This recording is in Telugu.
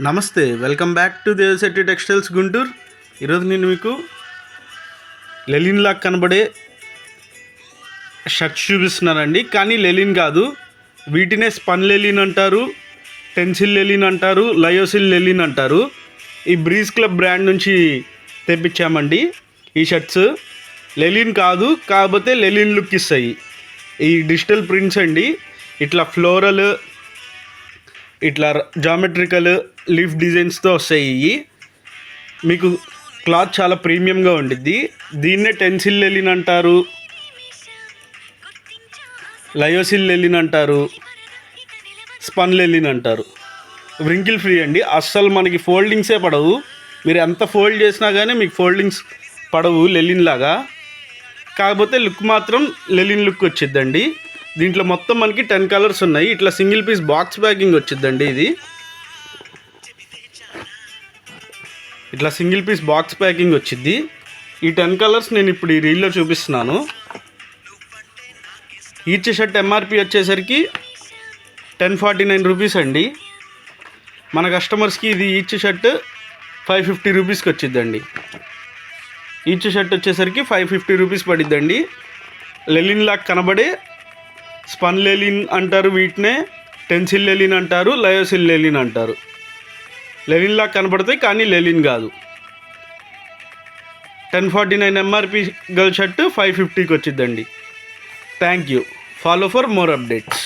నమస్తే, welcome back to Devasetti textiles Guntur. ఈరోజు నేను మీకు లెలిన్ లాగా కనబడే షర్ట్స్ చూపిస్తున్నానండి. కానీ లెలిన్ కాదు, వీటినే స్పన్ లెలిన్ అంటారు, టెన్సిల్ లెలిన్ అంటారు, లయోసిల్ లెలిన్ అంటారు. ఈ బ్రీజ్ క్లబ్ బ్రాండ్ నుంచి తెప్పించామండి ఈ షర్ట్స్. లెలిన్ కాదు, కాకపోతే లెలిన్ లుక్ ఇస్తాయి. ఈ డిజిటల్ ప్రింట్స్ అండి, ఇట్లా ఫ్లోరల్, ఇట్లా జామెట్రికల్ లీఫ్ డిజైన్స్తో వస్తాయి. ఇవి మీకు క్లాత్ చాలా ప్రీమియంగా ఉండిద్ది. దీన్నే టెన్సిల్ లెలిన్ అంటారు, లయోసిల్ లెలిన్ అంటారు, స్పన్ లెలిన్ అంటారు. వ్రింకిల్ ఫ్రీ అండి, అస్సలు మనకి ఫోల్డింగ్సే పడవు. మీరు ఎంత ఫోల్డ్ చేసినా కానీ మీకు ఫోల్డింగ్స్ పడవు లెలిన్ లాగా. కాకపోతే లుక్ మాత్రం లెలిన్ లుక్ వచ్చిద్దండి. దీంట్లో మొత్తం మనకి 10 కలర్స్ ఉన్నాయి. ఇట్లా సింగిల్ పీస్ బాక్స్ ప్యాకింగ్ వచ్చిద్దండి. ఇది ఇట్లా సింగిల్ పీస్ బాక్స్ ప్యాకింగ్ వచ్చిద్ది. ఈ 10 కలర్స్ నేను ఇప్పుడు ఈ రీల్లో చూపిస్తున్నాను. ఈచ్ షర్ట్ ఎంఆర్పి వచ్చేసరికి 1049 రూపీస్ అండి. మన కస్టమర్స్కి ఇది ఈచ్ షర్ట్ 550 రూపీస్కి వచ్చిద్దండి. ఈచ్ షర్ట్ వచ్చేసరికి 550 రూపీస్ పడిద్దండి. లెలిన్ లాగా కనబడే స్పన్ లెలిన్ అంటారు, వీటినే టెన్సిల్ లెలిన్ అంటారు, లయోసిల్ లెలిన్ అంటారు. లెలిన్ లాగా కనబడతాయి కానీ లెలిన్ కాదు. 1049 ఎంఆర్పి గర్ల్ షర్ట్ 550కి వచ్చిద్దండి. Thank you. Follow for more updates.